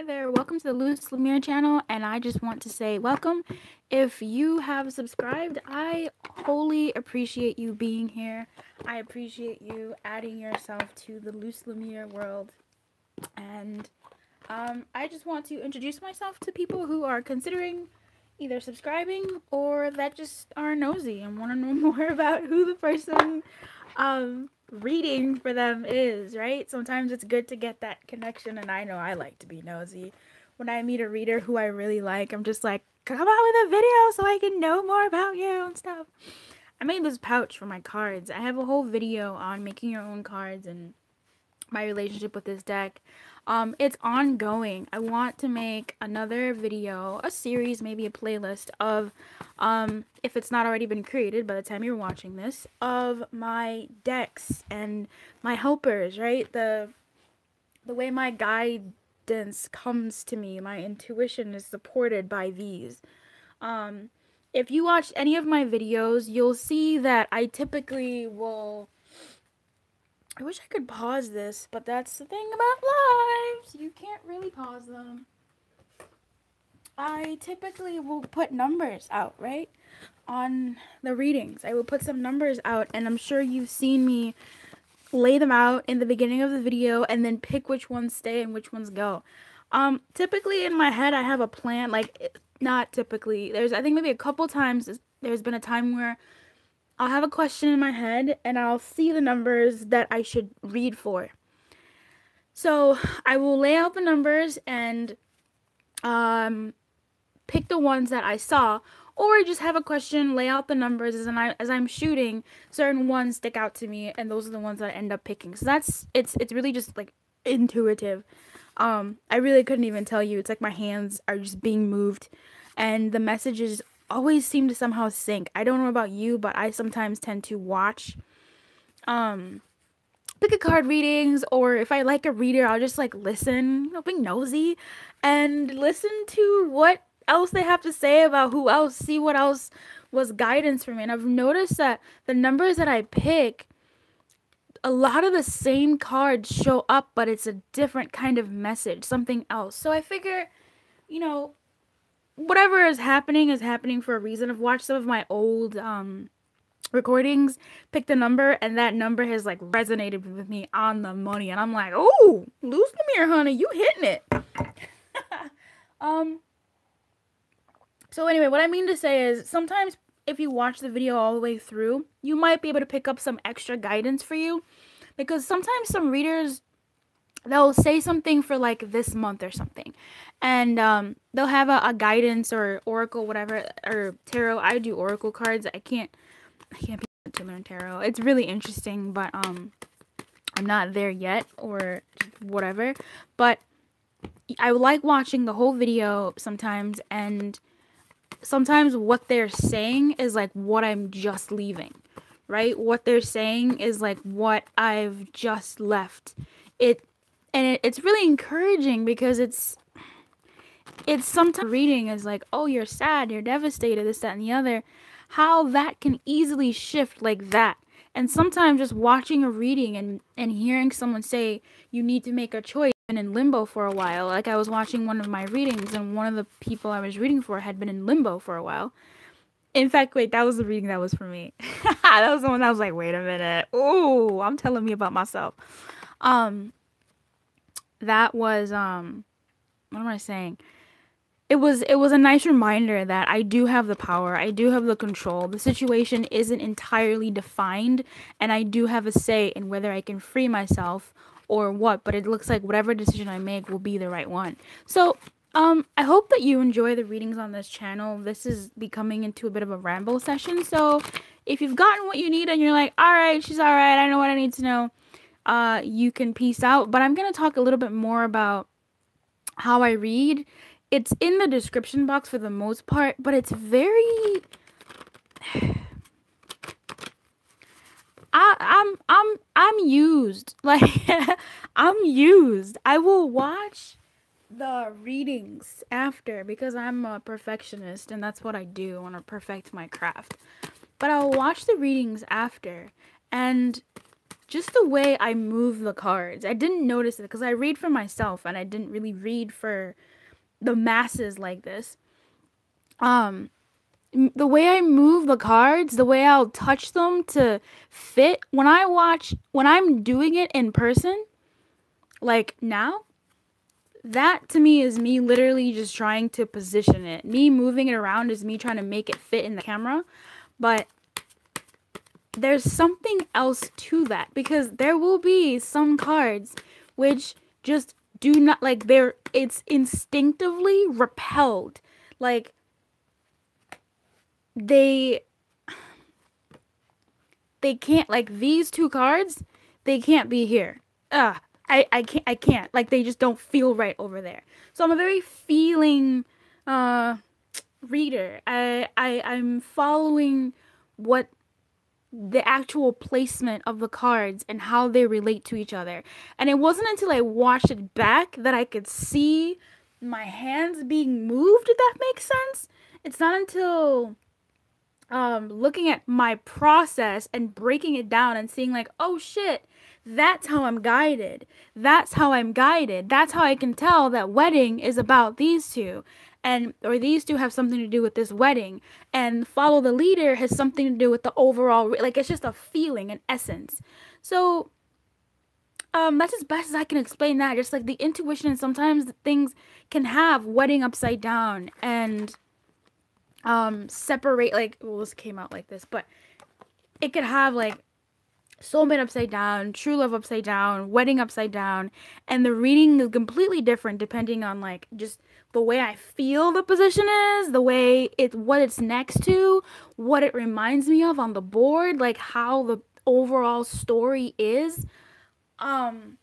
Hey there, welcome to the Loose Lemire channel, and I just want to say welcome. If you have subscribed, I wholly appreciate you being here. I appreciate you adding yourself to the Loose Lemire world, and I just want to introduce myself to people who are considering either subscribing or that just are nosy and want to know more about who the person reading for them is, right? Sometimes it's good to get that connection, and I know I like to be nosy. When I meet a reader who I really like, I'm just like, come out with a video so I can know more about you and stuff. I made this pouch for my cards. I have a whole video on making your own cards and my relationship with this deck. It's ongoing. I want to make another video, a series, maybe a playlist of, if it's not already been created by the time you're watching this, of my decks and my helpers, right? The way my guidance comes to me, my intuition is supported by these. If you watched any of my videos, you'll see that I typically will... I wish I could pause this, but that's the thing about lives. You can't really pause them. I typically will put numbers out, right? On the readings. I will put some numbers out, and I'm sure you've seen me lay them out in the beginning of the video and then pick which ones stay and which ones go. Typically in my head I have a plan, like, not typically. I think maybe a couple times there's been a time where I'll have a question in my head and I'll see the numbers that I should read for. So I will lay out the numbers and pick the ones that I saw, or I just have a question, lay out the numbers, as I'm shooting, certain ones stick out to me, and those are the ones that I end up picking. So it's really just like intuitive. I really couldn't even tell you. It's like my hands are just being moved, and the messages always seem to somehow sync. I don't know about you, but I sometimes tend to watch pick a card readings, or if I like a reader, I'll just like listen, being nosy, and listen to what else they have to say about who else, see what else was guidance for me. And I've noticed that the numbers that I pick, a lot of the same cards show up, but it's a different kind of message, something else. So I figure, whatever is happening for a reason. I've watched some of my old recordings, picked a number, and that number has like resonated with me on the money, and I'm like, oh, Loose Lemire, honey, you hitting it. So anyway, what I mean to say is sometimes if you watch the video all the way through, you might be able to pick up some extra guidance for you, because sometimes some readers, they'll say something for like this month or something, and they'll have a guidance or oracle, whatever, or tarot. I do oracle cards. I can't be to learn tarot. It's really interesting, but I'm not there yet, or whatever. But I like watching the whole video sometimes, and sometimes what they're saying is like what I'm just leaving, right? What they're saying is like what I've just left. It's really encouraging, because it's sometimes reading is like, oh, you're sad, you're devastated, this, that, and the other. How that can easily shift like that. And sometimes just watching a reading and hearing someone say you need to make a choice, and in limbo for a while. Like, I was watching one of my readings, and one of the people I was reading for had been in limbo for a while. In fact, wait, that was the reading that was for me. That was the one that was like, wait a minute. Ooh, I'm telling me about myself. That was, what am I saying? It was a nice reminder that I do have the power. I do have the control. The situation isn't entirely defined, and I do have a say in whether I can free myself or what. But it looks like whatever decision I make will be the right one. So, I hope that you enjoy the readings on this channel. This is becoming into a bit of a ramble session. So, if you've gotten what you need and you're like, all right, she's all right, I know what I need to know, you can peace out. But I'm going to talk a little bit more about how I read. It's in the description box for the most part, but it's very... I'm used. Like, I'm used. I will watch the readings after, because I'm a perfectionist, and that's what I do. I want to perfect my craft. But I'll watch the readings after, and just the way I move the cards. I didn't notice it because I read for myself and I didn't really read for the masses like this. The way I move the cards, the way I'll touch them to fit, when I'm doing it in person, like now, that to me is me literally just trying to position it. Me moving it around is me trying to make it fit in the camera. But there's something else to that, because there will be some cards which just do not, like, it's instinctively repelled. Like, they can't, like, these two cards, they can't be here. I can't. Like, they just don't feel right over there. So I'm a very feeling reader. I'm following what the actual placement of the cards and how they relate to each other. And it wasn't until I watched it back that I could see my hands being moved, if that makes sense. It's not until looking at my process and breaking it down and seeing, like, oh shit, that's how I'm guided. That's how I'm guided. That's how I can tell that wedding is about these two. Or these two have something to do with this wedding. And follow the leader has something to do with the overall, like, it's just a feeling, an essence. So, that's as best as I can explain that. Just like the intuition, and sometimes things can have wedding upside down and separate, like, well, this came out like this, but it could have, like, soulmate upside down, true love upside down, wedding upside down, and the reading is completely different depending on, like, just the way I feel the position is, the way what it's next to, what it reminds me of on the board, like how the overall story is. And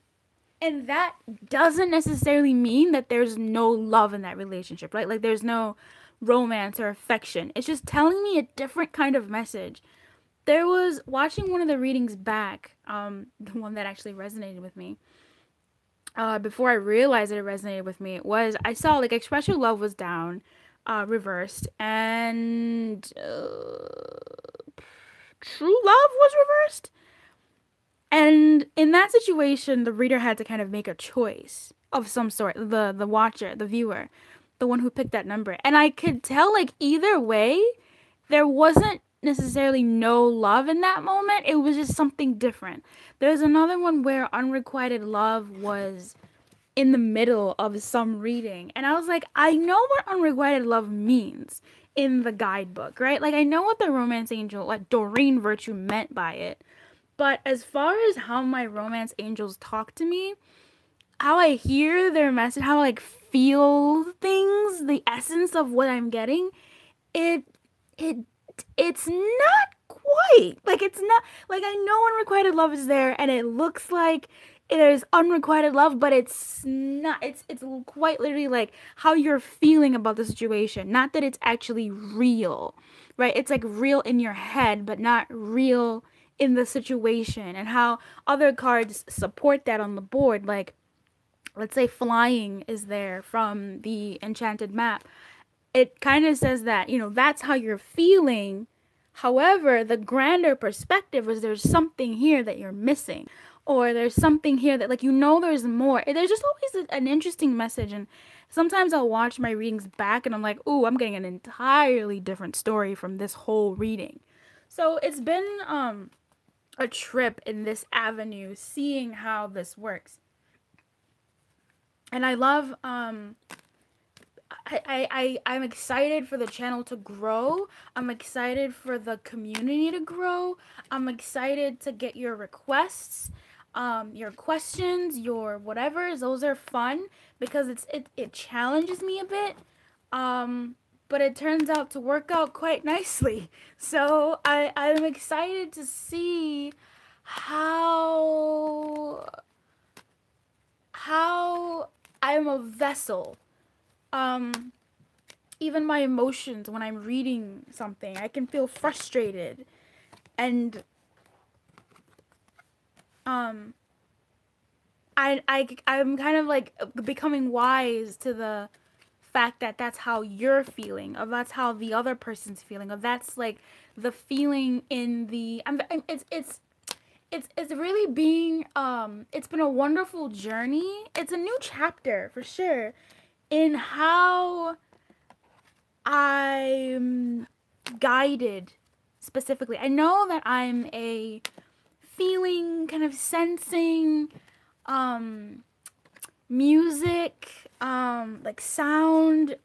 that doesn't necessarily mean that there's no love in that relationship, right? Like, there's no romance or affection. It's just telling me a different kind of message. There was, watching one of the readings back, the one that actually resonated with me, before I realized that it resonated with me, was I saw, like, Express Your Love was down, reversed, and True Love was reversed. And in that situation, the reader had to kind of make a choice of some sort, the watcher, the viewer, the one who picked that number. And I could tell, like, either way, there wasn't necessarily no love in that moment. It was just something different. There's another one where unrequited love was in the middle of some reading, and I was like, I know what unrequited love means in the guidebook, right? Like, I know what the romance angel, like Doreen Virtue, meant by it, but as far as how my romance angels talk to me, how I hear their message, how I, like, feel things, the essence of what I'm getting, it's not quite, like, it's not, like, I know unrequited love is there and it looks like there's unrequited love, but it's not, it's quite literally like how you're feeling about the situation, not that it's actually real, right? It's like real in your head but not real in the situation, and how other cards support that on the board. Like, let's say flying is there from the enchanted map. It kind of says that, you know, that's how you're feeling. However, the grander perspective is there's something here that you're missing, or there's something here that, like, you know, there's more. There's just always an interesting message. And sometimes I'll watch my readings back and I'm like, ooh, I'm getting an entirely different story from this whole reading. So it's been a trip in this avenue, seeing how this works. And I love I'm excited for the channel to grow. I'm excited for the community to grow. I'm excited to get your requests, your questions, your whatever. Those are fun because it challenges me a bit. But it turns out to work out quite nicely. So I'm excited to see how I'm a vessel. Even my emotions when I'm reading something, I can feel frustrated, and I'm kind of like becoming wise to the fact that that's how you're feeling, or that's how the other person's feeling, or that's like the feeling in the it's really being it's been a wonderful journey. It's a new chapter for sure in how I'm guided specifically. I know that I'm a feeling, kind of sensing, um, music, like sound,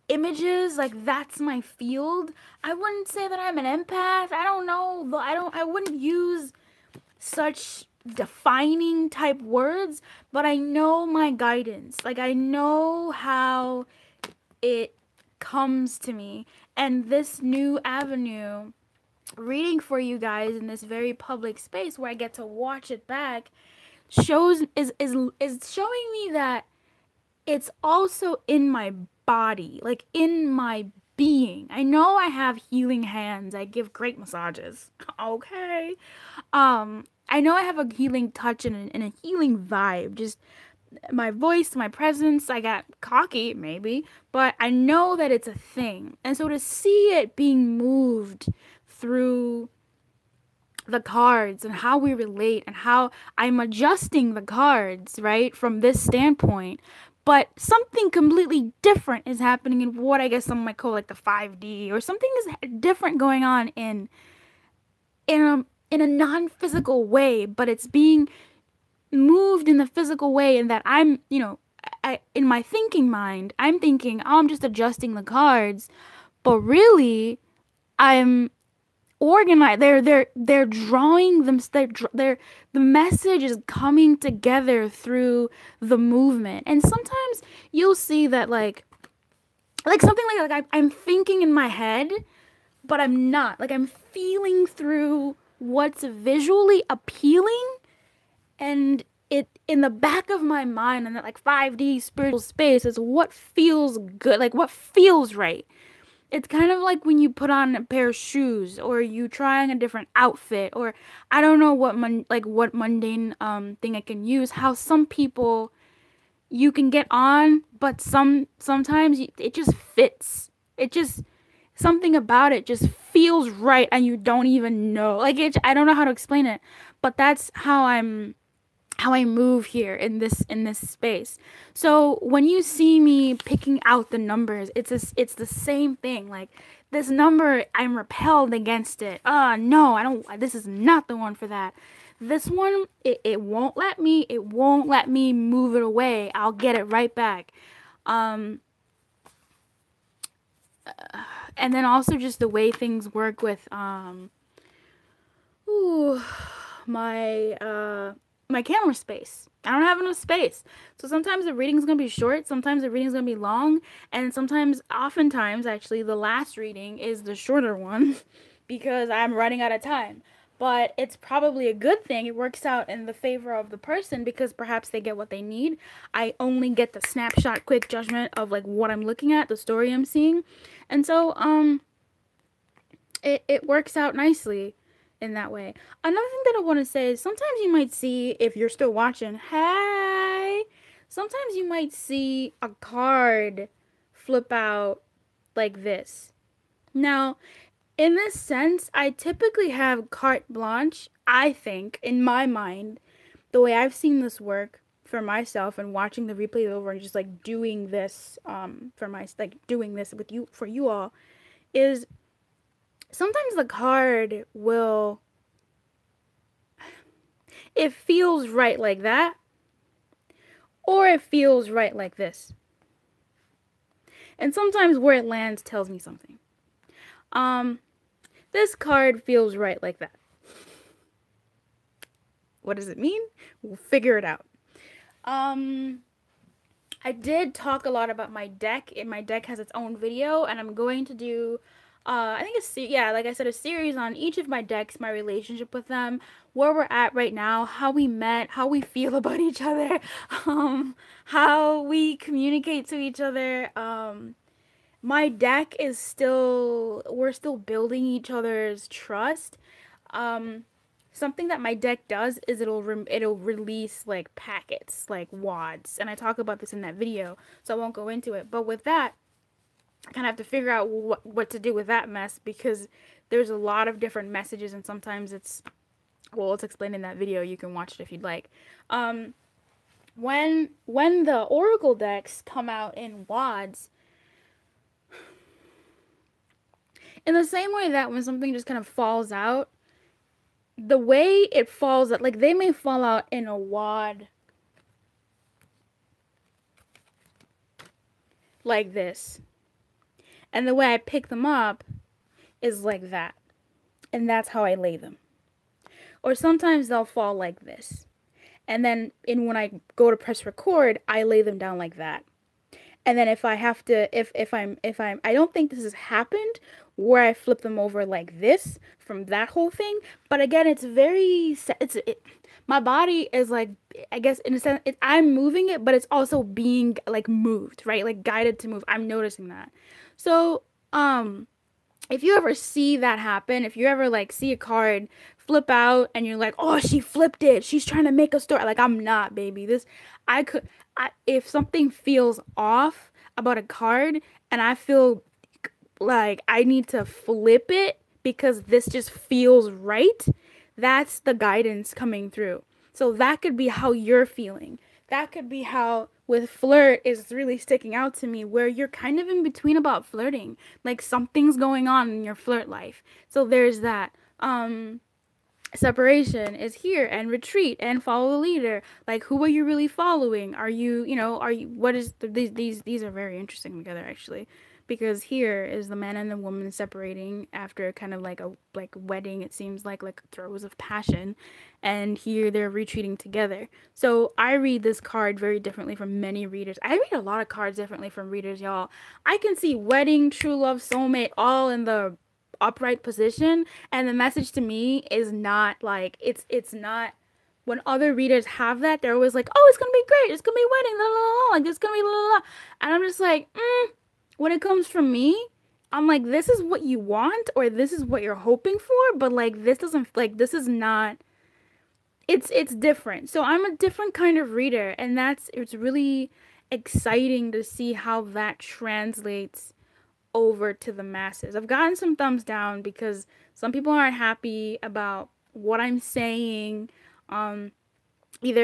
images, like that's my field. I wouldn't say that I'm an empath. I don't know. I wouldn't use such defining type words, but I know my guidance. Like I know how it comes to me. And this new avenue, reading for you guys in this very public space where I get to watch it back, shows is showing me that it's also in my body, like in my being. I know I have healing hands. I give great massages. Okay. I know I have a healing touch and a healing vibe. Just my voice, my presence. I got cocky, maybe, but I know that it's a thing. And so to see it being moved through the cards and how we relate and how I'm adjusting the cards, right, from this standpoint, but something completely different is happening in what I guess some might call like the 5D, or something is different going on in a non-physical way, but it's being moved in the physical way, and that I'm, in my thinking mind, I'm thinking, oh, I'm just adjusting the cards, but really I'm organized. They're drawing them. They're the message is coming together through the movement. And sometimes you'll see that like something like I'm thinking in my head, but I'm not. Like I'm feeling through what's visually appealing, and it in the back of my mind, and that like 5D spiritual space is what feels good, like what feels right. It's kind of like when you put on a pair of shoes, or you try on a different outfit, or I don't know what what mundane thing I can use. How some people you can get on, but sometimes it just fits. It just something about it just feels right, and you don't even know. Like I don't know how to explain it, but that's how I move here in this space. So when you see me picking out the numbers, it's the same thing. Like this number, I'm repelled against it. No, I don't. This is not the one for that. This one, it won't let me. It won't let me move it away. I'll get it right back. And then also just the way things work with ooh, my camera space. I don't have enough space. So sometimes the reading's going to be short, sometimes the reading's going to be long, and oftentimes actually the last reading is the shorter one because I'm running out of time. But it's probably a good thing. It works out in the favor of the person because perhaps they get what they need. I only get the snapshot quick judgment of like what I'm looking at, the story I'm seeing. And so it works out nicely in that way. Another thing that I want to say is sometimes you might see, if you're still watching, hey, sometimes you might see a card flip out like this. Now, in this sense, I typically have carte blanche, I think, in my mind, the way I've seen this work for myself and watching the replay over and just like doing this doing this with you for you all is sometimes the card will, it feels right like that, or it feels right like this. And sometimes where it lands tells me something. This card feels right like that. What does it mean? We'll figure it out. I did talk a lot about my deck, and my deck has its own video, and I'm going to do I think like I said, a series on each of my decks, my relationship with them, where we're at right now, how we met, how we feel about each other, how we communicate to each other. My deck is we're still building each other's trust. Something that my deck does is it'll release like packets, like wads, and I talk about this in that video, so I won't go into it. But with that, I kind of have to figure out what to do with that mess, because there's a lot of different messages, and sometimes it's well, it's explained in that video. You can watch it if you'd like. When the oracle decks come out in wads, in the same way that when something just kind of falls out, the way it falls out, like they may fall out in a wad like this, and the way I pick them up is like that, and that's how I lay them. Or sometimes they'll fall like this, and then when I go to press record, I lay them down like that. And then if I have to, I don't think this has happened where I flip them over like this from that whole thing. But again, it's very, my body is like, I guess in a sense, I'm moving it, but it's also being like moved, right? Like guided to move. I'm noticing that. So, if you ever see that happen, if you ever like see a card flip out and you're like, oh, she flipped it, she's trying to make a story. Like, I'm not, baby. If something feels off about a card and I feel like I need to flip it because this just feels right, that's the guidance coming through. So that could be how you're feeling. That could be how with flirt is really sticking out to me, where you're kind of in between about flirting. Like something's going on in your flirt life. So there's that. Separation is here, and retreat, and follow the leader. Like, who are you really following? Are you, what is these are very interesting together actually, because here is the man and the woman separating after kind of like a wedding, it seems like throes of passion, and here they're retreating together. So I read this card very differently from many readers. I read a lot of cards differently from readers, y'all. I can see wedding, true love, soulmate all in the upright position, and the message to me is not like it's not. When other readers have that, they're always like, oh, it's gonna be great, it's gonna be wedding, la la la, like it's gonna be la la la, and I'm just like, when it comes from me, I'm like, this is what you want, or this is what you're hoping for, but like this doesn't, like, this is not, it's different. So I'm a different kind of reader, and it's really exciting to see how that translates over to the masses. I've gotten some thumbs down because some people aren't happy about what I'm saying. Either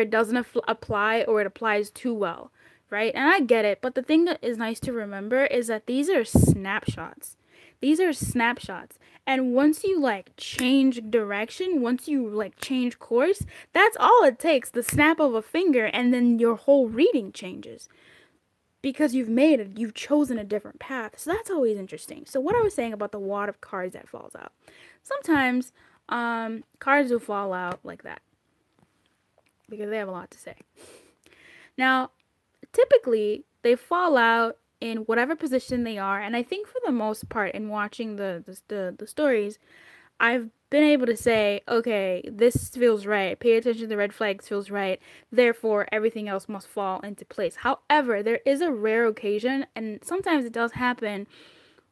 it doesn't apply or it applies too well, right? And I get it, but the thing that is nice to remember is that these are snapshots. These are snapshots. And once you like change direction, once you like change course, that's all it takes, the snap of a finger, and then your whole reading changes. Because you've chosen a different path. So that's always interesting. So what I was saying about the wad of cards that falls out. Sometimes cards will fall out like that, because they have a lot to say. Now, typically, they fall out in whatever position they are. And I think for the most part, in watching the stories, I've been able to say, okay, this feels right. Pay attention to the red flags, feels right. Therefore, everything else must fall into place. However, there is a rare occasion, and sometimes it does happen,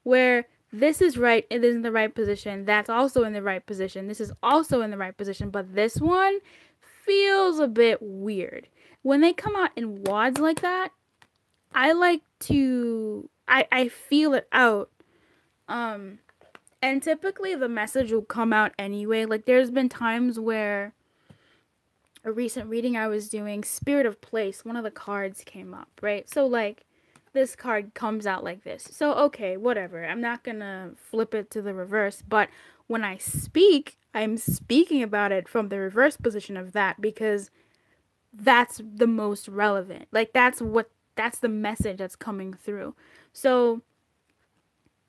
where this is right, it is in the right position, that's also in the right position, this is also in the right position, but this one feels a bit weird. When they come out in wads like that, I like to, I feel it out. And typically the message will come out anyway. Like, there's been times where a recent reading I was doing, Spirit of Place, one of the cards came up, right? So, like, this card comes out like this. So, okay, whatever. I'm not gonna flip it to the reverse, but when I speak, I'm speaking about it from the reverse position of that, because that's the most relevant. Like, that's the message that's coming through. So,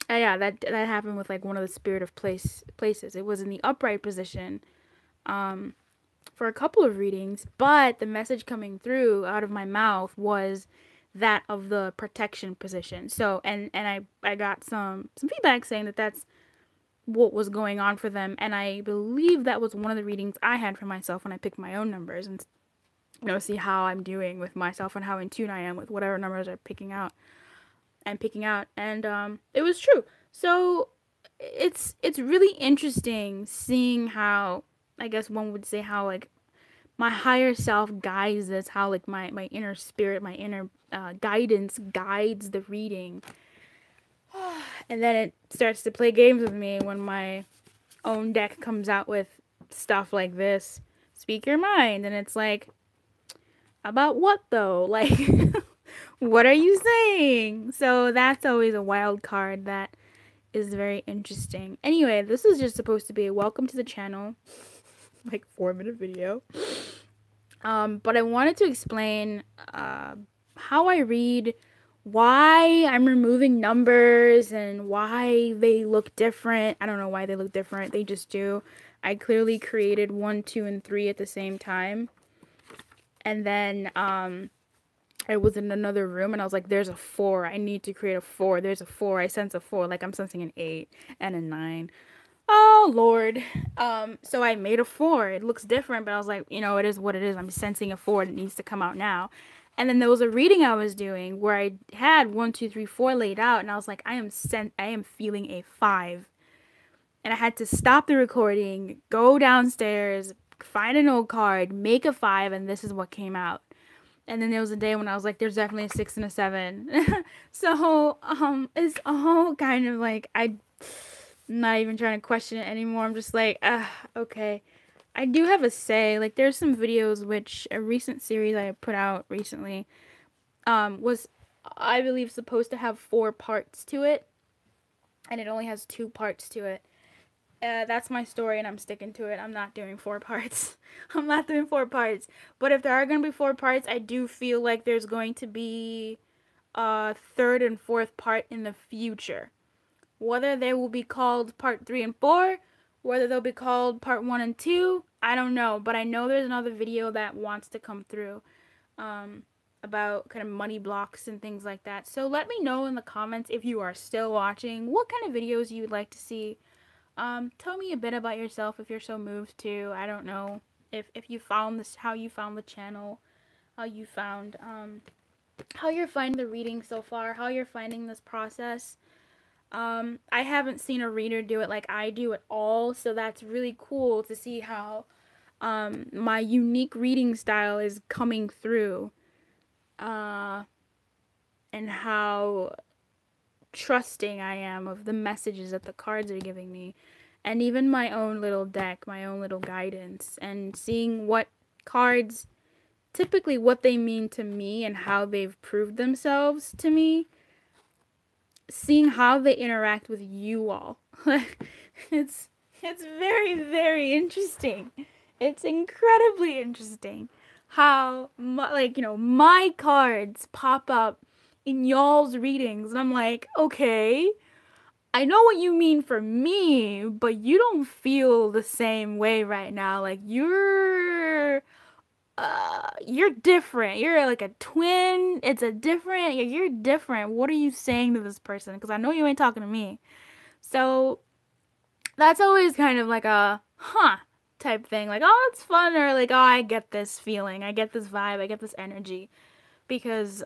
yeah, that happened with like one of the Spirit of places. It was in the upright position for a couple of readings, but the message coming through out of my mouth was that of the protection position. So, and I got some feedback saying that that's what was going on for them, and I believe that was one of the readings I had for myself when I picked my own numbers, and see how I'm doing with myself and how in tune I am with whatever numbers I'm picking out. And it was true. So it's really interesting seeing how, I guess one would say, how like my higher self guides this, how like my inner spirit, my inner guidance guides the reading. And then it starts to play games with me when my own deck comes out with stuff like this. Speak your mind. And it's like, about what though? Like, what are you saying? So that's always a wild card that is very interesting. Anyway, this is just supposed to be a welcome to the channel, like 4-minute video. But I wanted to explain how I read, why I'm removing numbers, and why they look different. I don't know why they look different. They just do. I clearly created 1, 2, and 3 at the same time. And then I was in another room and I was like, there's a 4. I need to create a 4. There's a 4. I sense a 4. Like I'm sensing an 8 and a 9. Oh, Lord. So I made a 4. It looks different, but I was like, you know, it is what it is. I'm sensing a 4 and it needs to come out now. And then there was a reading I was doing where I had 1, 2, 3, 4 laid out, and I was like, I am feeling a 5. And I had to stop the recording, go downstairs, find an old card, make a 5, and this is what came out. And then there was a day when I was like, there's definitely a 6 and a 7. So, it's all kind of like, I'm not even trying to question it anymore. I'm just like, okay. I do have a say. Like, there's some videos which a recent series I put out recently was, I believe, supposed to have 4 parts to it. And it only has 2 parts to it. That's my story and I'm sticking to it. I'm not doing 4 parts. I'm not doing 4 parts. But if there are going to be 4 parts, I do feel like there's going to be a 3rd and 4th part in the future. Whether they will be called part 3 and 4, whether they'll be called part 1 and 2, I don't know. But I know there's another video that wants to come through about kind of money blocks and things like that. So let me know in the comments if you are still watching, what kind of videos you would like to see. Tell me a bit about yourself if you're so moved to. I don't know if you found this, how you found the channel, how you found, how you're finding the reading so far, how you're finding this process. I haven't seen a reader do it like I do at all, so that's really cool to see how, my unique reading style is coming through, and how trusting I am of the messages that the cards are giving me, and even my own little deck, my own little guidance, and seeing what cards, typically what they mean to me and how they've proved themselves to me, seeing how they interact with you all. it's very, very interesting. It's incredibly interesting how my cards pop up in y'all's readings, and I'm like, okay, I know what you mean for me, but you don't feel the same way right now. Like, you're different. You're like a twin. You're different. What are you saying to this person? Because I know you ain't talking to me. So that's always kind of like a type thing. Like, oh, it's fun, or like, oh, I get this feeling, I get this vibe, I get this energy, because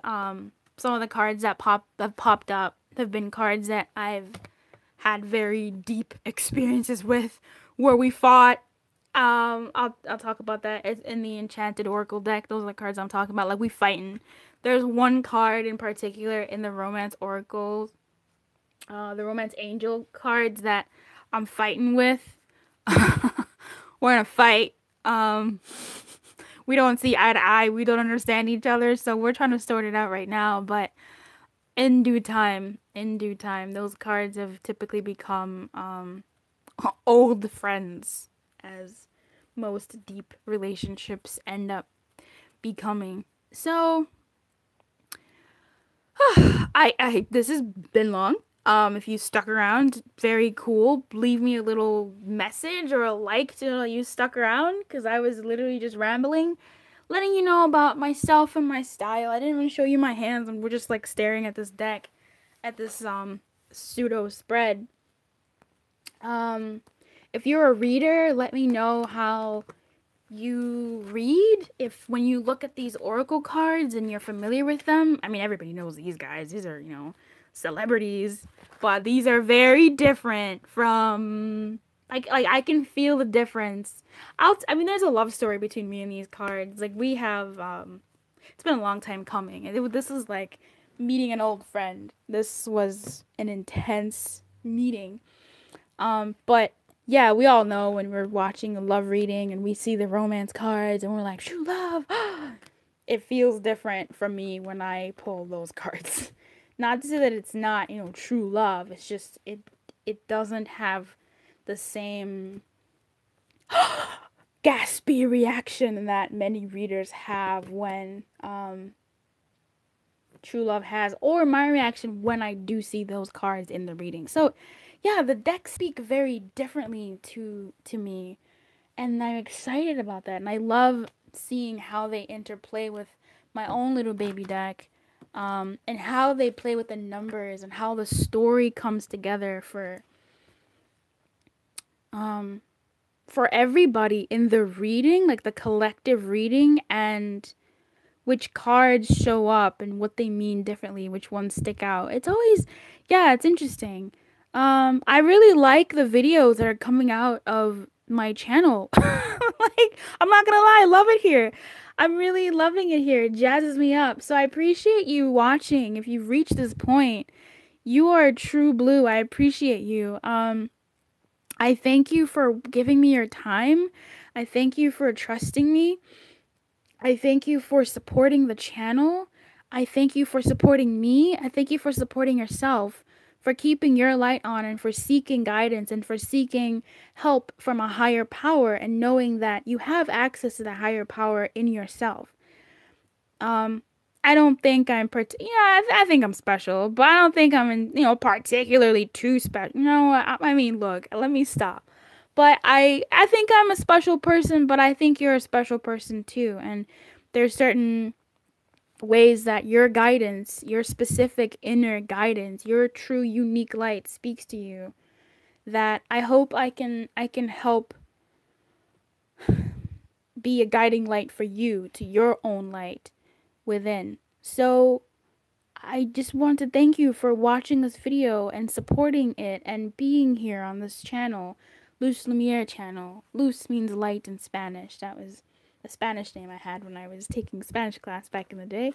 some of the cards that have popped up have been cards that I've had very deep experiences with, where we fought. I'll talk about that. It's in the Enchanted Oracle deck. Those are the cards I'm talking about. Like, we fighting. There's one card in particular in the Romance Oracles, the Romance Angel cards, that I'm fighting with. We're in a fight. We don't see eye to eye. We don't understand each other. So we're trying to sort it out right now. But in due time, those cards have typically become old friends, as most deep relationships end up becoming. So this has been long. If you stuck around, very cool. Leave me a little message or a like to know you stuck around, because I was literally just rambling, letting you know about myself and my style. I didn't even show you my hands, and we're just like staring at this deck, at this pseudo spread. If you're a reader, let me know how you read. If when you look at these oracle cards and you're familiar with them, I mean, everybody knows these guys. These are, celebrities, but these are very different from, like I can feel the difference. I mean, there's a love story between me and these cards. Like, we have, it's been a long time coming. This is like meeting an old friend. This was an intense meeting. But yeah, we all know when we're watching a love reading and we see the romance cards and we're like, true love. It feels different from me when I pull those cards. Not to say that it's not, true love. It's just it doesn't have the same gaspy reaction that many readers have when true love has, or my reaction when I do see those cards in the reading. So yeah, the decks speak very differently to me, and I'm excited about that, and I love seeing how they interplay with my own little baby deck, and how they play with the numbers and how the story comes together um for everybody in the reading, like the collective reading, and which cards show up and what they mean differently, which ones stick out. It's always, yeah, it's interesting. I really like the videos that are coming out of my channel. Like, I'm not gonna lie, I love it here. I'm really loving it here. It jazzes me up. So I appreciate you watching. If you've reached this point, you are a true blue. I appreciate you. I thank you for giving me your time. I thank you for trusting me. I thank you for supporting the channel. I thank you for supporting me. I thank you for supporting yourself, for keeping your light on, and for seeking guidance and for seeking help from a higher power and knowing that you have access to the higher power in yourself. I don't think I think I'm special, but I don't think I'm particularly too special. I mean, look, let me stop. But I think I'm a special person, but I think you're a special person too. And there's certain ways that your guidance, your specific inner guidance, your true unique light speaks to you, that I hope I can help be a guiding light for you to your own light within. So I just want to thank you for watching this video and supporting it and being here on this channel, Luz Lumiere channel. Luz means light in Spanish. That was a Spanish name I had when I was taking Spanish class back in the day.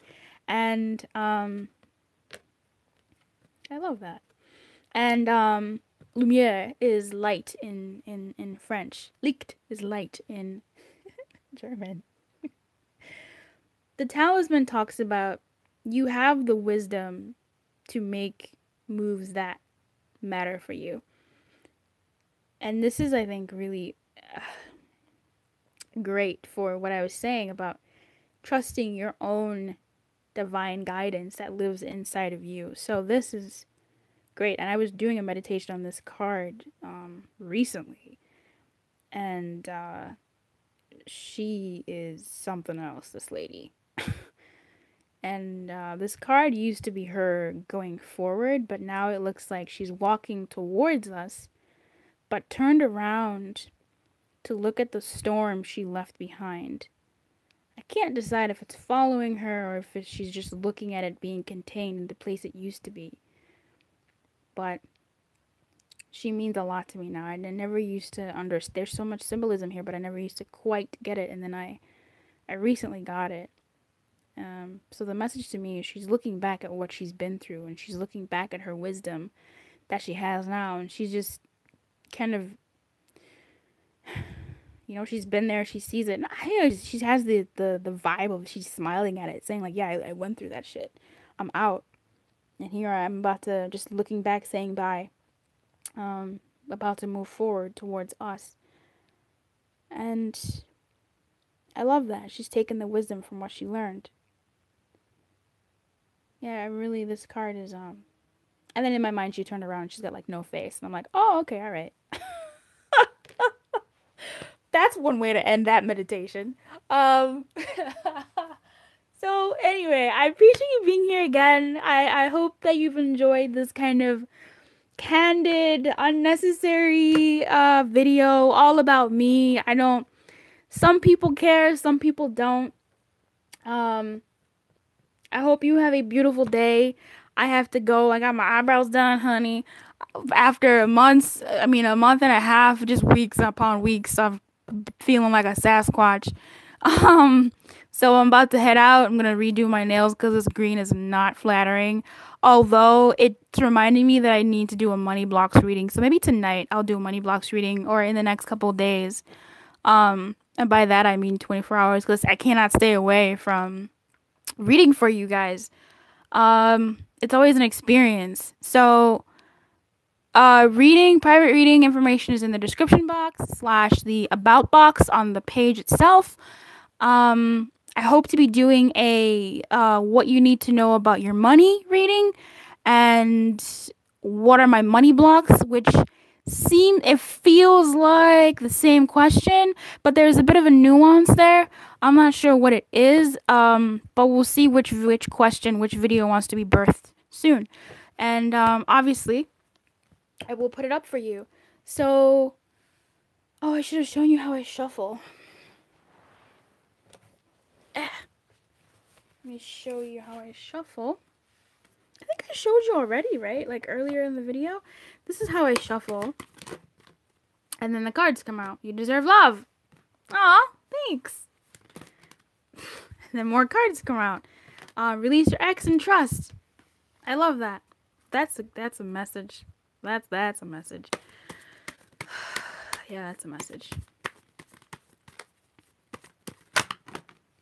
And I love that. And Lumiere is light in French. Licht is light in German. The talisman talks about you have the wisdom to make moves that matter for you. And this is, I think, really great for what I was saying about trusting your own divine guidance that lives inside of you. So this is great. And I was doing a meditation on this card recently. And she is something else, this lady. And this card used to be her going forward, but now it looks like she's walking towards us, but turned around to look at the storm she left behind. I can't decide if it's following her or if she's just looking at it being contained in the place it used to be. But she means a lot to me now. I never used to understand. There's so much symbolism here, but I never used to quite get it, and then I recently got it. So the message to me is she's looking back at what she's been through, and she's looking back at her wisdom that she has now, and she's just kind of, she's been there, she sees it, and she has the vibe of she's smiling at it, saying like, yeah, I went through that shit. I'm out, and here I'm about to just looking back, saying bye, about to move forward towards us, and I love that she's taken the wisdom from what she learned. Yeah, really, this card is, and then in my mind, she turned around and she's got, like, no face. And I'm like, oh, okay, all right. That's one way to end that meditation. So, anyway, I appreciate you being here again. I hope that you've enjoyed this kind of candid, unnecessary, video all about me. Some people care, some people don't. I hope you have a beautiful day. I have to go. I got my eyebrows done, honey. After a month and a half, just weeks upon weeks of feeling like a Sasquatch. So I'm about to head out. I'm gonna redo my nails because this green is not flattering. Although it's reminding me that I need to do a money blocks reading. So maybe tonight I'll do a money blocks reading, or in the next couple of days. And by that I mean 24 hours, because I cannot stay away from reading for you guys. It's always an experience. So private reading information is in the description box / the about box on the page itself. I hope to be doing a what you need to know about your money reading, and what are my money blocks, which it feels like the same question, but there's a bit of a nuance there. I'm not sure what it is, but we'll see which video wants to be birthed soon. And obviously I will put it up for you. So, oh, I should have shown you how I shuffle. Let me show you how I shuffle. I think I showed you already, right? Like earlier in the video. This is how I shuffle. And then the cards come out. You deserve love. Aw, thanks. And then more cards come out. Release your ex and trust. I love that. That's a message. That's a message. Yeah, that's a message.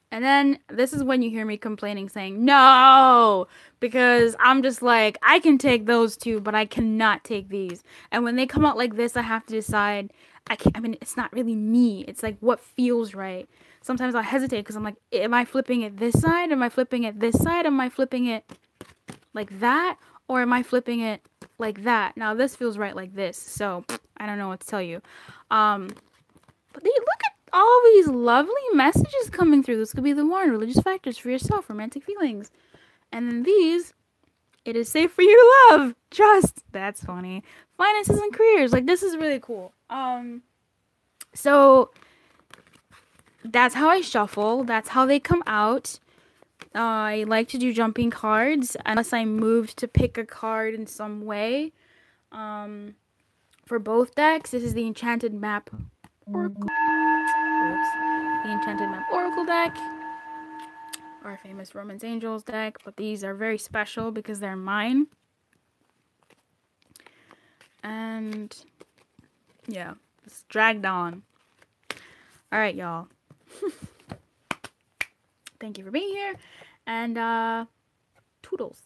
And then this is when you hear me complaining, saying no, because I'm just like, I can take those two, but I cannot take these. And when they come out like this, I have to decide. I mean, it's not really me. It's like what feels right. Sometimes I'll hesitate because I'm like, am I flipping it this side? Am I flipping it this side? Am I flipping it like that? Or am I flipping it like that? Now this feels right like this. So I don't know what to tell you. But look at all these lovely messages coming through. This could be the one: religious factors for yourself, romantic feelings. And then these: it is safe for you to love, trust. That's funny. Finances and careers. Like, this is really cool. So that's how I shuffle. That's how they come out. I like to do jumping cards unless I moved to pick a card in some way. For both decks, this is the Enchanted Map Oracle. Oops. The Enchanted Map Oracle deck. Our famous Romance Angels deck. But these are very special because they're mine. And yeah, it's dragged on. Alright, y'all. Thank you for being here. And toodles.